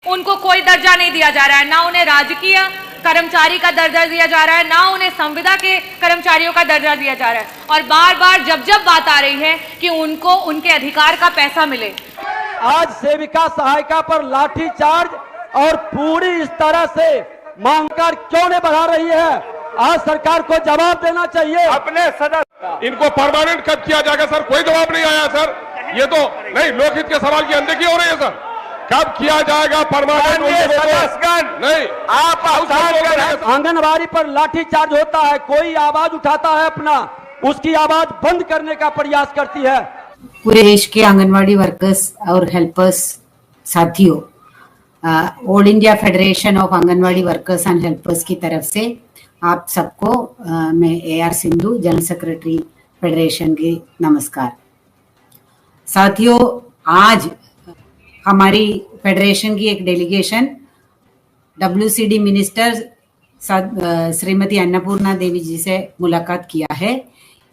उनको कोई दर्जा नहीं दिया जा रहा है, ना उन्हें राजकीय कर्मचारी का दर्जा दिया जा रहा है, ना उन्हें संविदा के कर्मचारियों का दर्जा दिया जा रहा है। और बार बार जब बात आ रही है कि उनको उनके अधिकार का पैसा मिले। आज सेविका सहायिका पर लाठीचार्ज और पूरी इस तरह से मांग कर क्यों नहीं बढ़ा रही है? आज सरकार को जवाब देना चाहिए। अपने सदस्य इनको परमानेंट कब किया जाएगा सर? कोई जवाब नहीं आया सर। ये तो नहीं, लोकहित के सवाल की अनदेखी हो रही है सर। कब किया जाएगा परमानेंट? नहीं, आप आंगनबाड़ी पर लाठीचार्ज होता है, कोई आवाज उठाता है अपना, उसकी आवाज बंद करने का प्रयास करती है। पूरे देश के आंगनवाड़ी वर्कर्स और हेल्पर्स साथियों, all India federation of anganwadi workers and helpers की तरफ से आप सबको मैं AR Sindhu, general secretary federation की नमस्कार। साथियों, आज हमारी फेडरेशन की एक delegation WCD minister Shrimati Annapurna Devi ji से मुलाकात किया है।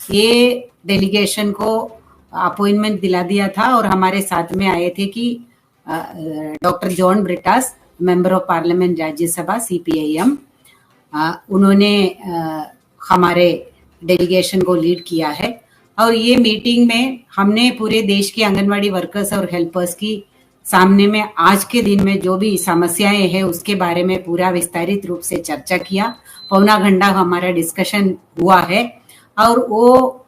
ये डेलीगेशन को अपॉइंटमेंट दिला दिया था और हमारे साथ में आए थे कि doctor John Brittas, member of parliament Rajya Sabha CPIM, उन्होंने हमारे डेलीगेशन को लीड किया है। और ये मीटिंग में हमने पूरे देश के आंगनवाड़ी वर्कर्स और हेल्पर्स की सामने में आज के दिन में जो भी समस्याएं हैं उसके बारे में पूरा विस्तारित रूप से चर्चा किया। पौना घंटा हमारा डिस्कशन हुआ है और वो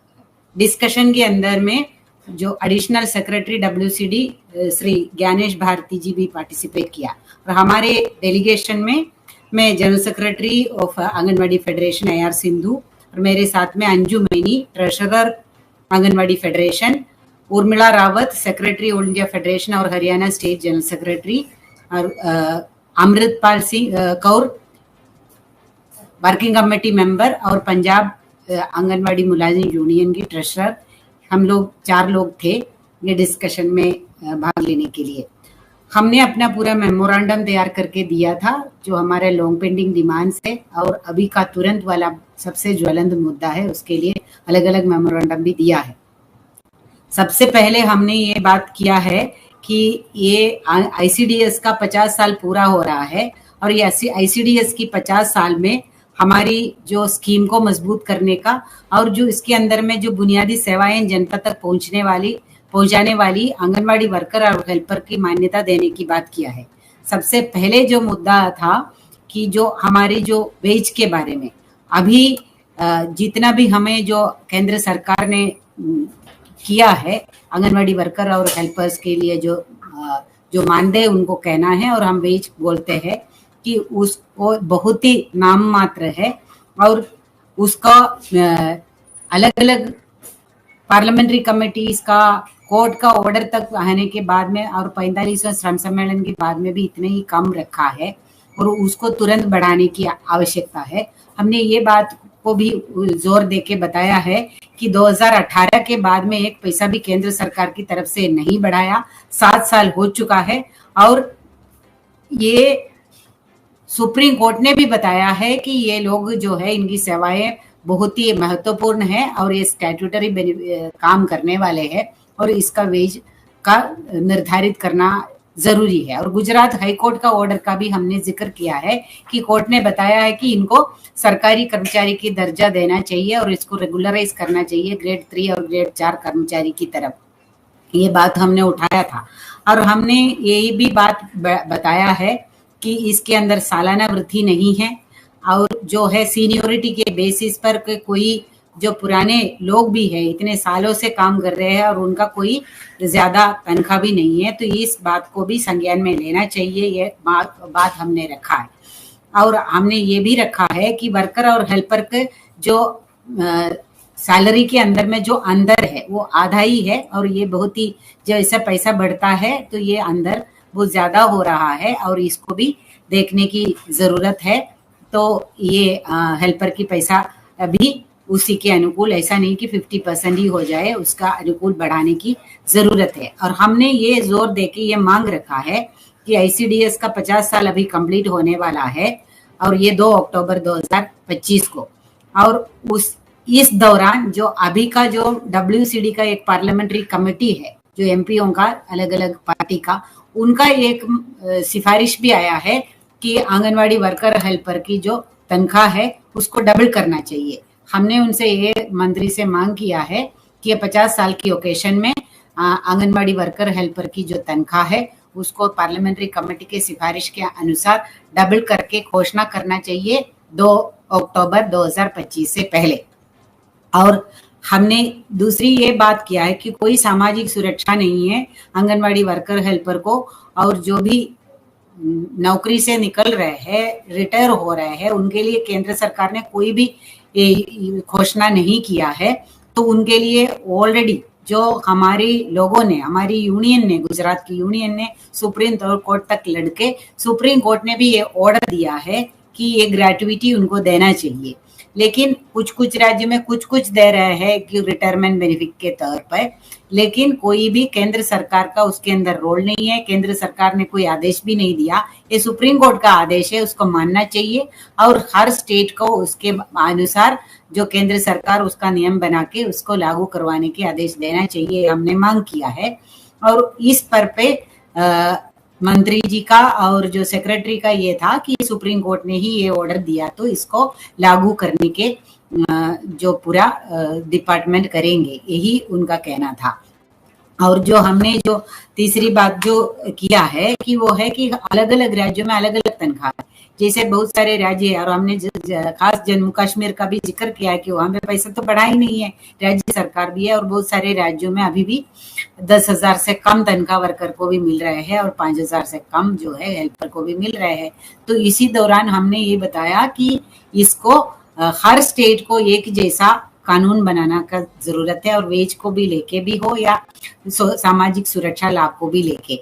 डिस्कशन के अंदर में जो additional secretary WCD Shri Gyanesh Bharti ji भी पार्टिसिपेट किया। और हमारे डेलीगेशन में मैं general secretary of anganwadi federation AR Sindhu और मेरे साथ में Anju Maini, treasurer anganwadi federation, Urmila Rawat, secretary all India federation और हरियाणा स्टेट जनरल सेक्रेटरी, और Amritpal Singh Kaur, working committee member और पंजाब आंगनवाड़ी मुलाजिम यूनियन की ट्रेजरर, हम लोग 4 लोग थे ये डिस्कशन में भाग लेने के लिए। हमने अपना पूरा मेमोरेंडम तैयार करके दिया था जो हमारे लॉन्ग पेंडिंग डिमांड्स है और अभी का तुरंत वाला सबसे ज्वलंत मुद्दा है, उसके लिए अलग अलग मेमोरेंडम भी दिया है। सबसे पहले हमने ये बात किया है कि ये ICDS का 50 साल पूरा हो रहा है और ये ICDS की 50 साल में हमारी जो स्कीम को मजबूत करने का और जो इसके अंदर में जो बुनियादी सेवाएं जनता तक पहुंचाने वाली आंगनवाड़ी वर्कर और हेल्पर की मान्यता देने की बात किया है। सबसे पहले जो मुद्दा था कि जो हमारी जो वेज के बारे में अभी जितना भी हमें जो केंद्र सरकार ने किया है आंगनवाड़ी वर्कर और हेल्पर्स के लिए जो मानदेय उनको कहना है और हम वेज बोलते हैं कि उसको बहुत ही नाम मात्र है और उसका अलग अलग पार्लियामेंट्री कमेटीज का कोर्ट का ऑर्डर तक आने के बाद में और 45वें श्रम सम्मेलन के बाद में भी इतने ही कम रखा है और उसको तुरंत बढ़ाने की आवश्यकता है। हमने ये बात को भी जोर देके बताया है कि 2018 के बाद में एक पैसा भी केंद्र सरकार की तरफ से नहीं बढ़ाया, 7 साल हो चुका है और ये सुप्रीम कोर्ट ने भी बताया है कि ये लोग जो है इनकी सेवाएं बहुत ही महत्वपूर्ण है और ये स्टैट्यूटरी काम करने वाले हैं और इसका वेज का निर्धारित करना जरूरी है। और गुजरात हाई कोर्ट का ऑर्डर का भी हमने जिक्र किया है कि कोर्ट ने बताया है कि इनको सरकारी कर्मचारी की दर्जा देना चाहिए और इसको रेगुलराइज करना चाहिए ग्रेड 3 और ग्रेड 4 कर्मचारी की तरफ। ये बात हमने उठाया था और हमने यही भी बात बताया है कि इसके अंदर सालाना वृद्धि नहीं है और जो है सीनियोरिटी के बेसिस पर कोई जो पुराने लोग भी है इतने सालों से काम कर रहे हैं और उनका कोई ज्यादा तनख्वाह भी नहीं है, तो इस बात को भी संज्ञान में लेना चाहिए। ये बात हमने रखा है और हमने ये भी रखा है कि वर्कर और हेल्पर के जो सैलरी के अंदर में जो अंदर है वो आधा ही है और ये बहुत ही जो ऐसा पैसा बढ़ता है तो ये अंदर बहुत ज्यादा हो रहा है और इसको भी देखने की जरूरत है। तो ये हेल्पर की पैसा अभी उसी के अनुकूल, ऐसा नहीं कि 50% ही हो जाए, उसका अनुकूल बढ़ाने की जरूरत है। और हमने ये जोर देके ये मांग रखा है कि ICDS का 50 साल अभी कंप्लीट होने वाला है और ये 2 अक्टूबर 2025 को, और इस दौरान जो अभी का जो WCD का एक पार्लियामेंट्री कमेटी है जो MPओं का अलग अलग पार्टी का, उनका एक सिफारिश भी आया है कि आंगनवाड़ी वर्कर हेल्पर की जो तनख्वाह है उसको डबल करना चाहिए। हमने उनसे ये मंत्री से मांग किया है कि 50 साल की ओकेशन में आंगनवाड़ी वर्कर हेल्पर की जो तनख्वाह है उसको पार्लियामेंट्री कमेटी के सिफारिश के अनुसार डबल करके घोषणा करना चाहिए 2 अक्टूबर 2025 से पहले। और हमने दूसरी ये बात किया है कि कोई सामाजिक सुरक्षा नहीं है आंगनवाड़ी वर्कर हेल्पर को, और जो भी नौकरी से निकल रहे हैं, रिटायर हो रहे हैं, उनके लिए केंद्र सरकार ने कोई भी घोषणा नहीं किया है। तो उनके लिए ऑलरेडी जो हमारी लोगों ने, हमारी यूनियन ने, गुजरात की यूनियन ने सुप्रीम कोर्ट तक लड़के सुप्रीम कोर्ट ने भी ये ऑर्डर दिया है कि ये ग्रेट्युटी उनको देना चाहिए। लेकिन कुछ राज्यों में कुछ दे रहे हैं कि रिटायरमेंट बेनिफिट के तौर पर, लेकिन कोई भी केंद्र सरकार का उसके अंदर रोल नहीं है। केंद्र सरकार ने कोई आदेश भी नहीं दिया, ये सुप्रीम कोर्ट का आदेश है, उसको मानना चाहिए और हर स्टेट को उसके अनुसार जो केंद्र सरकार उसका नियम बना के उसको लागू करवाने के आदेश देना चाहिए, हमने मांग किया है। और इस पर पे मंत्री जी का और जो सेक्रेटरी का ये था कि सुप्रीम कोर्ट ने ही ये ऑर्डर दिया तो इसको लागू करने के जो पूरा डिपार्टमेंट करेंगे, यही उनका कहना था। और जो हमने जो तीसरी बात जो किया है कि वो है कि अलग अलग राज्यों में अलग अलग तनख्वाह है। जैसे बहुत सारे राज्य है, और हमने खास जम्मू कश्मीर का भी जिक्र किया है कि वहां पे पैसा तो बढ़ा ही नहीं है, राज्य सरकार भी है, और बहुत सारे राज्यों में अभी भी 10,000 से कम तनख्वाह वर्कर को भी मिल रहे हैं और 5,000 से कम जो है हेल्पर को भी मिल रहे हैं। तो इसी दौरान हमने ये बताया कि इसको हर स्टेट को एक जैसा कानून बनाना का जरूरत है, और वेज को भी लेके भी हो या सामाजिक सुरक्षा लाभ को भी लेके,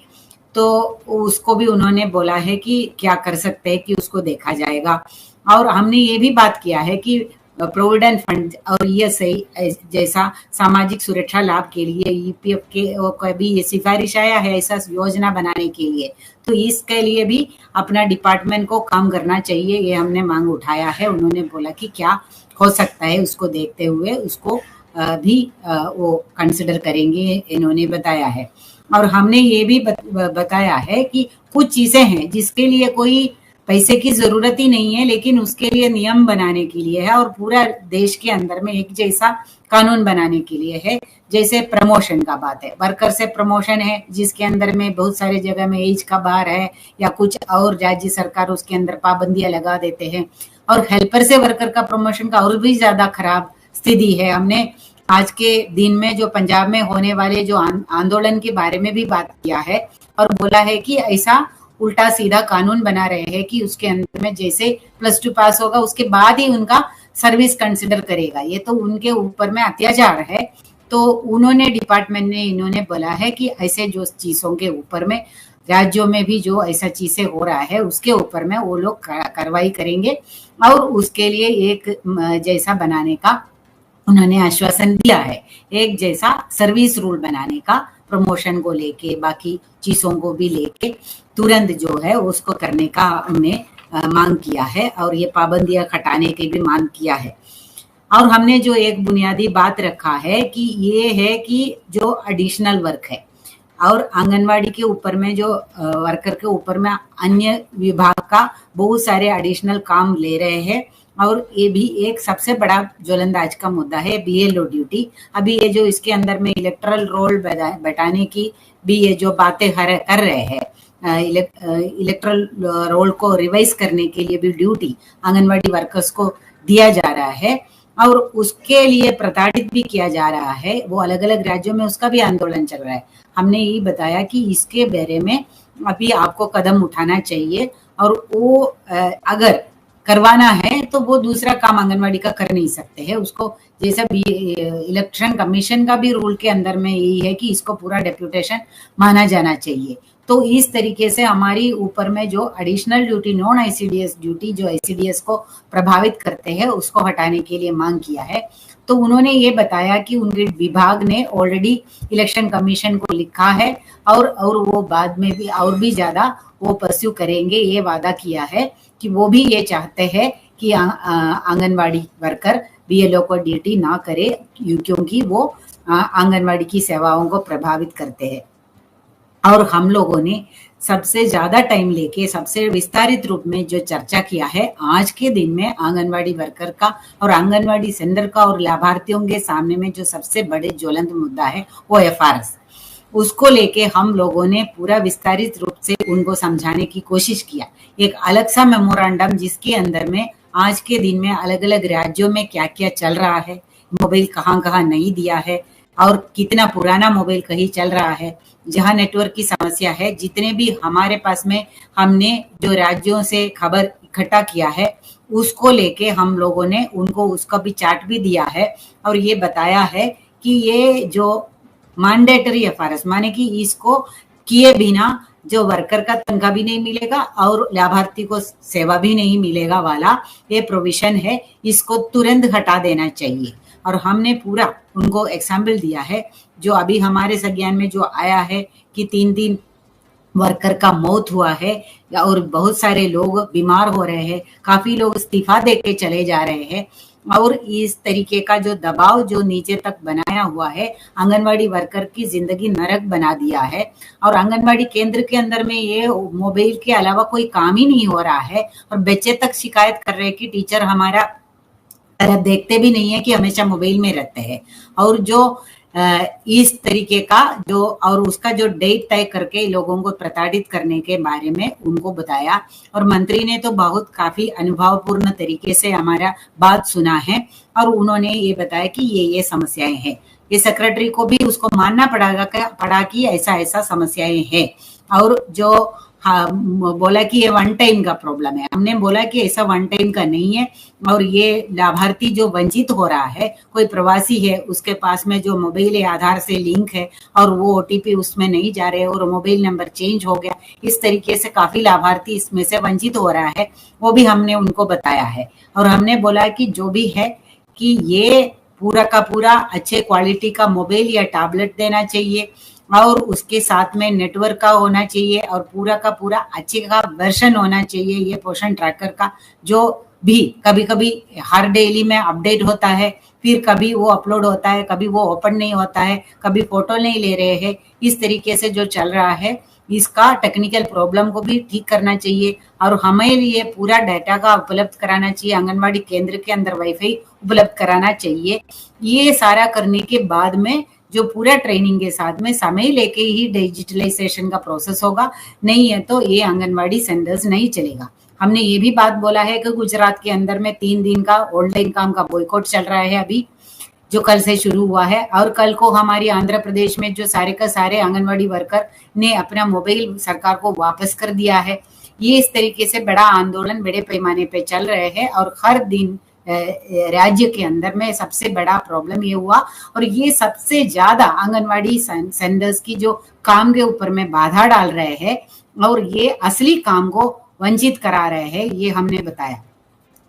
तो उसको भी उन्होंने बोला है कि क्या कर सकते हैं कि उसको देखा जाएगा। और हमने ये भी बात किया है कि प्रोविडेंट फंड और ईएसआई जैसा सामाजिक सुरक्षा लाभ के लिए ईपीएफ के भी ये सिफारिश आया है ऐसा योजना बनाने के लिए, तो इसके लिए भी अपना डिपार्टमेंट को काम करना चाहिए, ये हमने मांग उठाया है। उन्होंने बोला कि क्या हो सकता है उसको देखते हुए उसको भी वो कंसिडर करेंगे, इन्होंने बताया है। और हमने ये भी बताया है कि कुछ चीजें हैं जिसके लिए कोई पैसे की जरूरत ही नहीं है, लेकिन उसके लिए नियम बनाने के लिए है और पूरा देश के अंदर में एक जैसा कानून बनाने के लिए है। जैसे प्रमोशन का बात है, वर्कर से प्रमोशन है जिसके अंदर में बहुत सारे जगह में एज का बार है या कुछ और राज्य सरकार उसके अंदर पाबंदियां लगा देते हैं, और हेल्पर से वर्कर का प्रमोशन का और भी ज्यादा खराब स्थिति है। हमने आज के दिन में जो पंजाब में होने वाले जो आंदोलन के बारे में भी बात किया है और बोला है कि ऐसा उल्टा सीधा कानून बना रहे हैं कि उसके अंदर में जैसे +2 पास होगा उसके बाद ही उनका सर्विस कंसिडर करेगा, ये तो उनके ऊपर में अत्याचार है। तो उन्होंने डिपार्टमेंट ने इन्होंने बोला है कि ऐसे जो चीजों के ऊपर में राज्यों में भी जो ऐसा चीजें हो रहा है उसके ऊपर में वो लोग कार्रवाई करेंगे और उसके लिए एक जैसा बनाने का उन्होंने आश्वासन दिया है, एक जैसा सर्विस रूल बनाने का, प्रमोशन को लेके बाकी चीजों को भी लेके तुरंत जो है उसको करने का हमने मांग किया है और ये पाबंदियां हटाने की भी मांग किया है। और हमने जो एक बुनियादी बात रखा है कि ये है कि जो एडिशनल वर्क है और आंगनवाड़ी के ऊपर में जो वर्कर के ऊपर में अन्य विभाग का बहुत सारे एडिशनल काम ले रहे हैं, और ये भी एक सबसे बड़ा ज्वलंत आज का मुद्दा है बीएलओ ड्यूटी। अभी ये जो इसके अंदर में इलेक्टोरल रोल बैठाने की भी ये जो बातें कर रहे हैं, इलेक्टोरल रोल को रिवाइज करने के लिए भी ड्यूटी आंगनवाड़ी वर्कर्स को दिया जा रहा है और उसके लिए प्रताड़ित भी किया जा रहा है। वो अलग अलग राज्यों में उसका भी आंदोलन चल रहा है। हमने ये बताया कि इसके बारे में अभी आपको कदम उठाना चाहिए और वो अगर करवाना है तो वो दूसरा काम आंगनवाड़ी का कर नहीं सकते हैं। उसको जैसा भी इलेक्शन कमीशन का भी रूल के अंदर में यही है कि इसको पूरा डेप्यूटेशन माना जाना चाहिए। तो इस तरीके से हमारी ऊपर में जो additional duty, non ICDS duty जो आईसीडीएस को प्रभावित करते हैं उसको हटाने के लिए मांग किया है। तो उन्होंने ये बताया कि उनके विभाग ने ऑलरेडी इलेक्शन कमीशन को लिखा है और वो बाद में भी और भी ज्यादा वो परस्यू करेंगे, ये वादा किया है कि वो भी ये चाहते हैं कि आंगनवाड़ी वर्कर बीएलओ को ड्यूटी ना करे क्योंकि वो आंगनवाड़ी की सेवाओं को प्रभावित करते हैं। और हम लोगों ने सबसे ज्यादा टाइम लेके सबसे विस्तारित रूप में जो चर्चा किया है आज के दिन में आंगनवाड़ी वर्कर का और आंगनवाड़ी सेंटर का और लाभार्थियों के सामने में जो सबसे बड़े ज्वलंत मुद्दा है वो एफआरएस, उसको लेके हम लोगों ने पूरा विस्तारित रूप से उनको समझाने की कोशिश किया। एक अलग सा मेमोरेंडम जिसके अंदर में आज के दिन में अलग अलग राज्यों में क्या क्या चल रहा है, मोबाइल कहाँ कहाँ नहीं दिया है और कितना पुराना मोबाइल कहीं चल रहा है, जहाँ नेटवर्क की समस्या है, जितने भी हमारे पास में हमने जो राज्यों से खबर इकट्ठा किया है उसको लेके हम लोगों ने उनको उसका भी चार्ट भी दिया है और ये बताया है कि ये जो मैंडेटरी एफआरएस माने कि इसको किए बिना जो वर्कर का तनख्वाह भी नहीं मिलेगा और लाभार्थी को सेवा भी नहीं मिलेगा वाला ये प्रोविजन है, इसको तुरंत हटा देना चाहिए। और हमने पूरा उनको एग्जाम्पल दिया है जो अभी हमारे संज्ञान में जो आया है कि 3 वर्कर का मौत हुआ है और बहुत सारे लोग बीमार हो रहे हैं, काफी लोग इस्तीफा देके चले जा रहे हैं और इस तरीके का जो दबाव जो नीचे तक बनाया हुआ है आंगनवाड़ी वर्कर की जिंदगी नरक बना दिया है। और आंगनवाड़ी केंद्र के अंदर में ये मोबाइल के अलावा कोई काम ही नहीं हो रहा है और बच्चे तक शिकायत कर रहे हैं कि टीचर हमारा तरफ देखते भी नहीं है कि हमेशा मोबाइल में रहते हैं। और जो इस तरीके का जो और उसका जो डेट तय करके लोगों को प्रताड़ित करने के बारे में उनको बताया और मंत्री ने तो बहुत काफी अनुभवपूर्ण तरीके से हमारा बात सुना है और उन्होंने ये बताया कि ये समस्याएं हैं। ये सेक्रेटरी को भी उसको मानना पड़ा कि ऐसा ऐसा समस्याएं हैं और जो बोला कि ये वन टाइम का प्रॉब्लम है। हमने बोला कि ऐसा वन टाइम का नहीं है और ये लाभार्थी जो वंचित हो रहा है, कोई प्रवासी है उसके पास में जो मोबाइल आधार से लिंक है और वो ओटीपी उसमें नहीं जा रहे और मोबाइल नंबर चेंज हो गया, इस तरीके से काफी लाभार्थी इसमें से वंचित हो रहा है, वो भी हमने उनको बताया है। और हमने बोला कि जो भी है कि ये पूरा का पूरा अच्छे क्वालिटी का मोबाइल या टैबलेट देना चाहिए और उसके साथ में नेटवर्क का होना चाहिए और पूरा का पूरा अच्छे का वर्जन होना चाहिए ये पोषण ट्रैकर का, जो भी कभी कभी हर डेली में अपडेट होता है, फिर कभी वो अपलोड होता है, कभी वो ओपन नहीं होता है, कभी फोटो नहीं ले रहे हैं, इस तरीके से जो चल रहा है इसका टेक्निकल प्रॉब्लम को भी ठीक करना चाहिए और हमें ये पूरा डाटा का उपलब्ध कराना चाहिए। आंगनवाड़ी केंद्र के अंदर वाईफाई उपलब्ध कराना चाहिए। ये सारा करने के बाद में जो पूरा ट्रेनिंग के साथ में समय लेके ही डिजिटलाइजेशन का प्रोसेस होगा, नहीं है तो ये आंगनवाड़ी सेंटर्स नहीं चलेगा। हमने ये भी बात बोला है कि गुजरात के अंदर में 3 दिन का ऑनलाइन काम का बॉयकॉट चल रहा है अभी, जो कल से शुरू हुआ है और कल को हमारी आंध्र प्रदेश में जो सारे का सारे आंगनवाड़ी वर्कर ने अपना मोबाइल सरकार को वापस कर दिया है। ये इस तरीके से बड़ा आंदोलन बड़े पैमाने पे चल रहे हैं और हर दिन राज्य के अंदर में सबसे बड़ा प्रॉब्लम ये हुआ और ये सबसे ज्यादा आंगनवाड़ी सेंटर्स की जो काम के ऊपर में बाधा डाल रहे हैं और ये असली काम को वंचित करा रहे हैं, ये हमने बताया।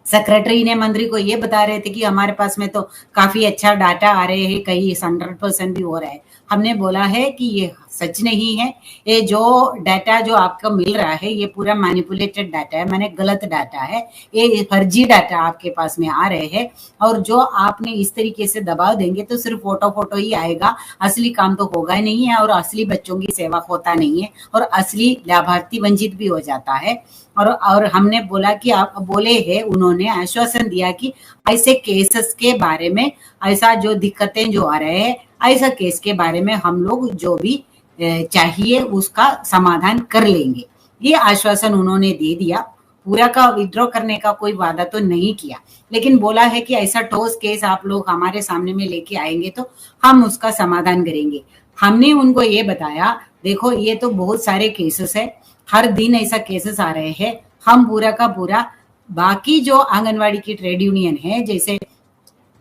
सेक्रेटरी ने मंत्री को ये बता रहे थे कि हमारे पास में तो काफी अच्छा डाटा आ रहे हैं, कहीं 100% भी हो रहा है। हमने बोला है कि ये सच नहीं है, ये जो डाटा जो आपको मिल रहा है ये पूरा मैनिपुलेटेड डाटा है, माने गलत डाटा है, ये फर्जी डाटा आपके पास में आ रहे हैं और जो आपने इस तरीके से दबाव देंगे तो सिर्फ फोटो ही आएगा, असली काम तो होगा ही नहीं है और असली बच्चों की सेवा होता नहीं है और असली लाभार्थी वंचित भी हो जाता है। और हमने बोला कि आप बोले हैं, उन्होंने आश्वासन दिया कि ऐसे केसेस के बारे में, ऐसा जो दिक्कतें जो आ रहे हैं ऐसा केस के बारे में हम लोग जो भी चाहिए उसका समाधान कर लेंगे, ये आश्वासन उन्होंने दे दिया। पूरा का विड्रॉ करने का कोई वादा तो नहीं किया, लेकिन बोला है कि ऐसा ठोस केस आप लोग हमारे सामने में लेके आएंगे तो हम उसका समाधान करेंगे। हमने उनको ये बताया, देखो ये तो बहुत सारे केसेस है, हर दिन ऐसा केसेस आ रहे हैं, हम पूरा का पूरा बाकी जो आंगनवाड़ी की ट्रेड यूनियन है जैसे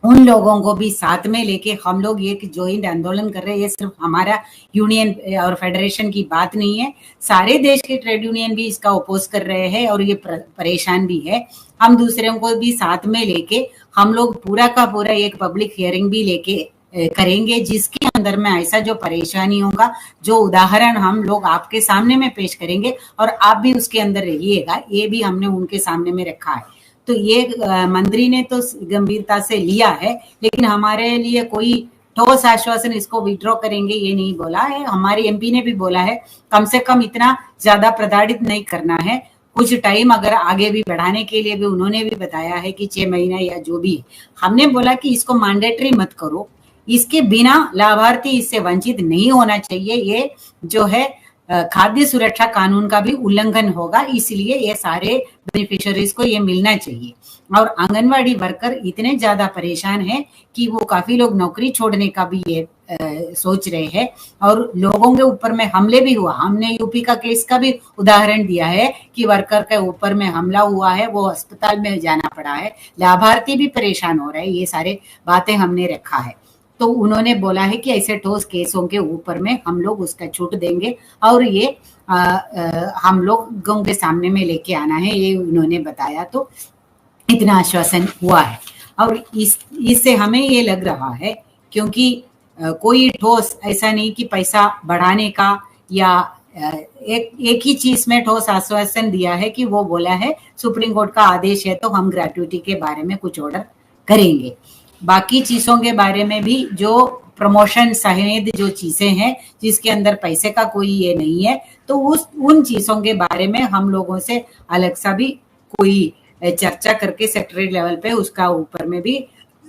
उन लोगों को भी साथ में लेके हम लोग ये ज्वाइंट आंदोलन कर रहे हैं। ये सिर्फ हमारा यूनियन और फेडरेशन की बात नहीं है, सारे देश के ट्रेड यूनियन भी इसका अपोज कर रहे हैं और ये परेशान भी है। हम दूसरों को भी साथ में लेके हम लोग पूरा का पूरा एक पब्लिक हियरिंग भी लेके करेंगे, जिसके अंदर में ऐसा जो परेशानी होगा, जो उदाहरण हम लोग आपके सामने में पेश करेंगे और आप भी उसके अंदर रहिएगा, ये भी हमने उनके सामने में रखा है। तो ये मंत्री ने तो गंभीरता से लिया है, लेकिन हमारे लिए कोई ठोस आश्वासन इसको विड्रॉ करेंगे ये नहीं बोला है। हमारे एमपी ने भी बोला है कम से कम इतना ज्यादा प्रताड़ित नहीं करना है, कुछ टाइम अगर आगे भी बढ़ाने के लिए भी उन्होंने भी बताया है कि 6 महीना या जो भी। हमने बोला कि इसको मैंडेटरी मत करो, इसके बिना लाभार्थी इससे वंचित नहीं होना चाहिए। ये जो है खाद्य सुरक्षा कानून का भी उल्लंघन होगा, इसलिए ये सारे बेनिफिशियरीज को ये मिलना चाहिए। और आंगनवाड़ी वर्कर इतने ज्यादा परेशान हैं कि वो काफी लोग नौकरी छोड़ने का भी ये सोच रहे हैं और लोगों के ऊपर में हमले भी हुआ। हमने यूपी का केस का भी उदाहरण दिया है कि वर्कर के ऊपर में हमला हुआ है, वो अस्पताल में जाना पड़ा है, लाभार्थी भी परेशान हो रहे हैं। ये सारे बातें हमने रखा है। तो उन्होंने बोला है कि ऐसे ठोस केसों के ऊपर में हम लोग उसका छूट देंगे और ये हम लोगों के सामने में लेके आना है, ये उन्होंने बताया। तो इतना आश्वासन हुआ है और इससे हमें ये लग रहा है क्योंकि कोई ठोस ऐसा नहीं कि पैसा बढ़ाने का या एक ही चीज में ठोस आश्वासन दिया है कि वो बोला है सुप्रीम कोर्ट का आदेश है तो हम ग्रेट्युटी के बारे में कुछ ऑर्डर करेंगे। बाकी चीजों के बारे में भी जो प्रमोशन सहित जो चीजें हैं जिसके अंदर पैसे का कोई ये नहीं है, तो उन चीजों के बारे में हम लोगों से अलग सा भी कोई चर्चा करके सेक्रेटरी लेवल पे उसका ऊपर में भी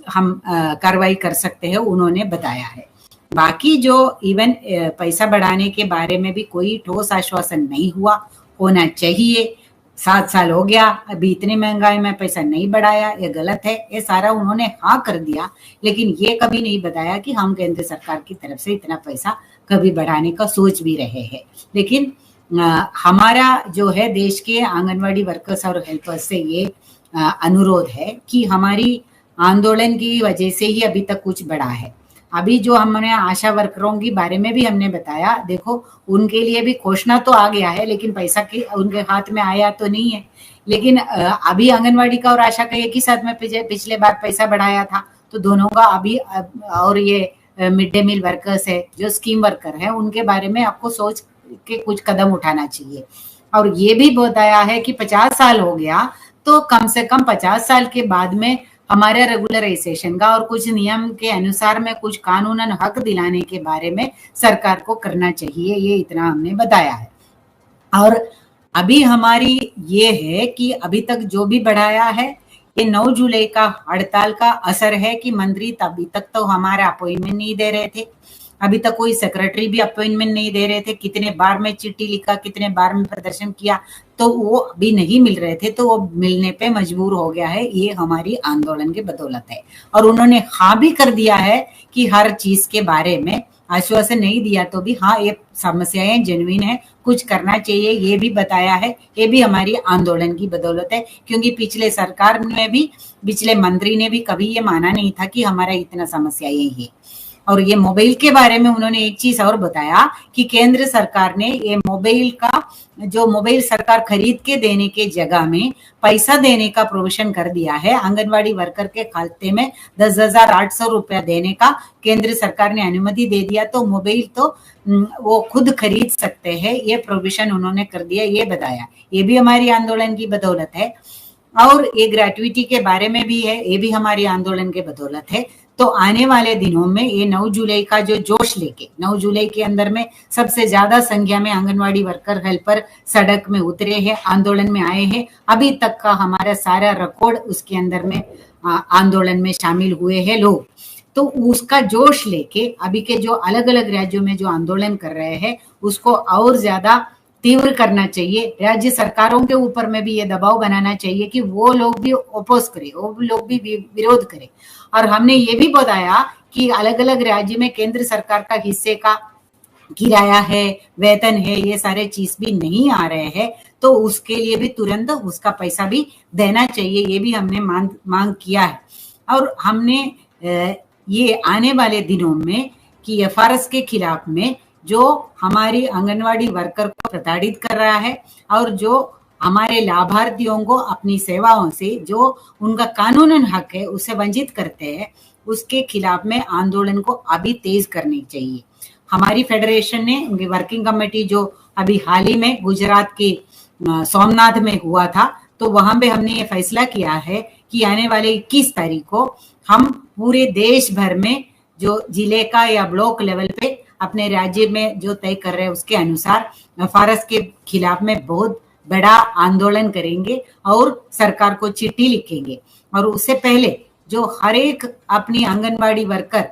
हम कार्रवाई कर सकते हैं, उन्होंने बताया है। बाकी जो इवन पैसा बढ़ाने के बारे में भी कोई ठोस आश्वासन नहीं हुआ, होना चाहिए। 7 साल हो गया, अभी इतनी महंगाई में पैसा नहीं बढ़ाया, ये गलत है। ये सारा उन्होंने हाँ कर दिया, लेकिन ये कभी नहीं बताया कि हम केंद्र सरकार की तरफ से इतना पैसा कभी बढ़ाने का सोच भी रहे हैं। लेकिन हमारा जो है देश के आंगनवाड़ी वर्कर्स और हेल्पर्स से ये अनुरोध है कि हमारी आंदोलन की वजह से ही अभी तक कुछ बढ़ा है। अभी जो हमने आशा वर्करों के बारे में भी हमने बताया, देखो उनके लिए भी घोषणा तो आ गया है लेकिन पैसा की उनके हाथ में आया तो नहीं है। लेकिन अभी आंगनवाड़ी का और आशा का एक ही साथ में पिछले बार पैसा बढ़ाया था, तो दोनों का अभी और ये मिड डे मील वर्कर्स है जो स्कीम वर्कर है उनके बारे में आपको सोच के कुछ कदम उठाना चाहिए। और ये भी बताया है कि 50 साल हो गया तो कम से कम 50 साल के बाद में हमारे रेगुलराइजेशन का और कुछ नियम के अनुसार में कुछ कानूनन हक दिलाने के बारे में सरकार को करना चाहिए, ये इतना हमने बताया है। और अभी हमारी ये है कि अभी तक जो भी बढ़ाया है ये 9 जुलाई का हड़ताल का असर है कि मंत्री अभी तक तो हमारा अपॉइंटमेंट नहीं दे रहे थे, अभी तक कोई सेक्रेटरी भी अपॉइंटमेंट नहीं दे रहे थे। कितने बार में चिट्ठी लिखा, कितने बार में प्रदर्शन किया, तो वो अभी नहीं मिल रहे थे, तो वो मिलने पे मजबूर हो गया है। ये हमारी आंदोलन की बदौलत है। और उन्होंने हाँ भी कर दिया है कि हर चीज के बारे में आश्वासन नहीं दिया तो भी हाँ ये समस्याएं जेन्युइन है, कुछ करना चाहिए, ये भी बताया है। ये भी हमारी आंदोलन की बदौलत है, क्योंकि पिछले सरकार में भी पिछले मंत्री ने भी कभी ये माना नहीं था कि हमारा इतना समस्या यही है। और ये मोबाइल के बारे में उन्होंने एक चीज और बताया कि केंद्र सरकार ने ये मोबाइल का जो मोबाइल सरकार खरीद के देने के जगह में पैसा देने का प्रोविजन कर दिया है। आंगनवाड़ी वर्कर के खाते में 10,800 रुपया देने का केंद्र सरकार ने अनुमति दे दिया, तो मोबाइल तो वो खुद खरीद सकते हैं, ये प्रोविजन उन्होंने कर दिया, ये बताया। ये भी हमारी आंदोलन की बदौलत है। और ये ग्रेट्युटी के बारे में भी है, ये भी हमारी आंदोलन के बदौलत है। तो आने वाले दिनों में ये 9 जुलाई का जो जोश लेके 9 जुलाई के अंदर में सबसे ज्यादा संख्या में आंगनवाड़ी वर्कर हेल्पर सड़क में उतरे हैं, आंदोलन में आए हैं। अभी तक का हमारा सारा रिकॉर्ड उसके अंदर में आंदोलन में शामिल हुए हैं लोग। तो उसका जोश लेके अभी के जो अलग अलग राज्यों में जो आंदोलन कर रहे हैं उसको और ज्यादा तीव्र करना चाहिए। राज्य सरकारों के ऊपर में भी ये दबाव बनाना चाहिए कि वो लोग भी ओपोज करें, वो लोग भी विरोध करें। और हमने ये भी बताया कि अलग अलग राज्य में केंद्र सरकार का हिस्से का किराया है, वेतन है, ये सारे चीज भी नहीं आ रहे हैं, तो उसके लिए भी तुरंत उसका पैसा भी देना चाहिए, ये भी हमने मांग किया है। और हमने ये आने वाले दिनों में कि FRS के खिलाफ में जो हमारी आंगनवाड़ी वर्कर को प्रताड़ित कर रहा है और जो हमारे लाभार्थियों को अपनी सेवाओं से जो उनका कानूनन हक है उससे वंचित करते हैं, उसके खिलाफ में आंदोलन को अभी तेज करनी चाहिए। हमारी फेडरेशन ने उनकी वर्किंग कमेटी जो अभी हाल ही में गुजरात की सोमनाथ में हुआ था, तो वहां पे हमने ये फैसला किया है कि आने वाले 21 तारीख को हम पूरे देश भर में जो जिले का या ब्लॉक लेवल पे अपने राज्य में जो तय कर रहे हैं उसके अनुसार एफआरएस के खिलाफ में बहुत बड़ा आंदोलन करेंगे और सरकार को चिट्ठी लिखेंगे। और उससे पहले जो हर एक अपनी आंगनबाड़ी वर्कर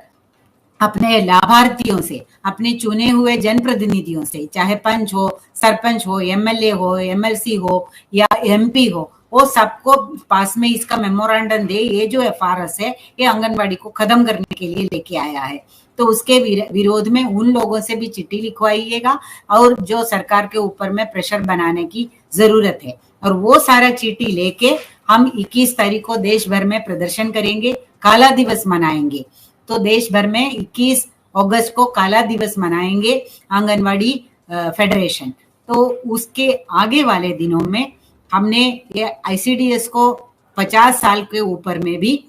अपने लाभार्थियों से, अपने चुने हुए जनप्रतिनिधियों से, चाहे पंच हो, सरपंच हो, एमएलए हो, एमएलसी हो या एमपी हो, वो सबको पास में इसका मेमोरेंडम दे, ये जो एफआरएस है ये आंगनबाड़ी को खत्म करने के लिए लेके आया है। तो उसके विरोध में उन लोगों से भी चिट्ठी लिखवाइएगा और जो सरकार के ऊपर में प्रेशर बनाने की जरूरत है। और वो सारा चिट्ठी लेके हम 21 तारीख को देश भर में प्रदर्शन करेंगे, काला दिवस मनाएंगे। तो देश भर में 21 अगस्त को काला दिवस मनाएंगे आंगनवाड़ी फेडरेशन। तो उसके आगे वाले दिनों में हमने ये आईसीडीएस को 50 साल के ऊपर में भी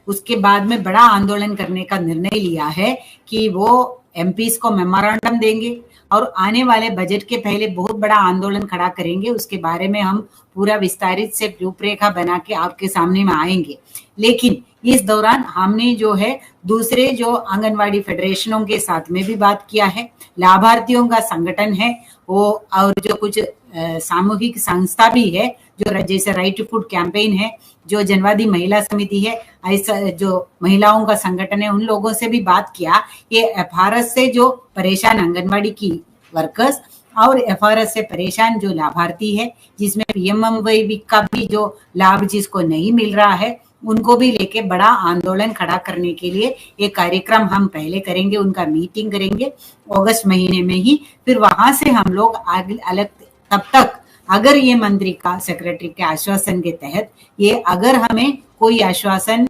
उसके बाद में बड़ा आंदोलन करने का निर्णय लिया है कि वो एमपीज को मेमोरेंडम देंगे और आने वाले बजट के पहले बहुत बड़ा आंदोलन खड़ा करेंगे। उसके बारे में हम पूरा विस्तारित से रूपरेखा बना के आपके सामने में आएंगे। लेकिन इस दौरान हमने जो है दूसरे जो आंगनवाड़ी फेडरेशनों के साथ में भी बात किया है, लाभार्थियों का संगठन है वो, और जो कुछ सामूहिक संस्था भी है जो जैसे राइट टू फूड कैंपेन है, जो जनवादी महिला समिति है, ऐसा जो महिलाओं का संगठन है, उन लोगों से भी बात किया। ये एफआरएस से जो परेशान आंगनबाड़ी की वर्कर्स और एफआरएस से परेशान जो लाभार्थी है, जिसमें पीएमएमवाई का भी जो लाभ जिसको नहीं मिल रहा है, उनको भी लेके बड़ा आंदोलन खड़ा करने के लिए एक कार्यक्रम हम पहले करेंगे, उनका मीटिंग करेंगे अगस्त महीने में ही। फिर वहां से हम लोग आगे अलग, तब तक अगर ये मंत्री का सेक्रेटरी के आश्वासन के तहत ये अगर हमें कोई आश्वासन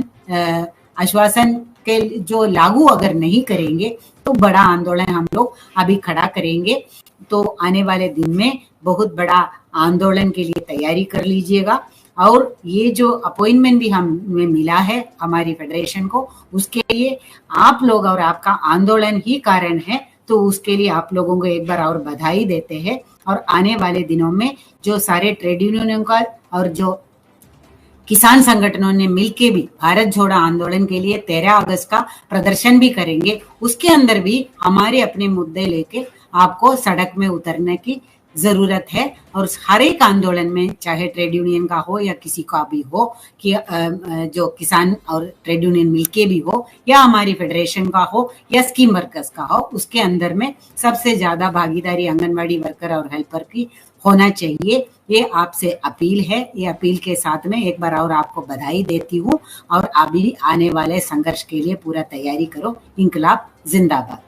के जो लागू अगर नहीं करेंगे तो बड़ा आंदोलन हम लोग अभी खड़ा करेंगे। तो आने वाले दिन में बहुत बड़ा आंदोलन के लिए तैयारी कर लीजिएगा। और ये जो अपॉइंटमेंट भी हमें मिला है हमारी फेडरेशन को, उसके लिए आप लोग और आपका आंदोलन ही कारण है। तो उसके लिए आप लोगों को एक बार और बधाई देते हैं। और आने वाले दिनों में जो सारे ट्रेड यूनियनों का और जो किसान संगठनों ने मिलके भी भारत जोड़ो आंदोलन के लिए 13 अगस्त का प्रदर्शन भी करेंगे। उसके अंदर भी हमारे अपने मुद्दे लेके आपको सड़क में उतरने की जरूरत है। और हर एक आंदोलन में, चाहे ट्रेड यूनियन का हो या किसी का भी हो, कि जो किसान और ट्रेड यूनियन मिलके भी हो या हमारी फेडरेशन का हो या स्कीम वर्कर्स का हो, उसके अंदर में सबसे ज्यादा भागीदारी आंगनबाड़ी वर्कर और हेल्पर की होना चाहिए। ये आपसे अपील है। ये अपील के साथ में एक बार और आपको बधाई देती हूँ और अभी आने वाले संघर्ष के लिए पूरा तैयारी करो। इंकलाब जिंदाबाद।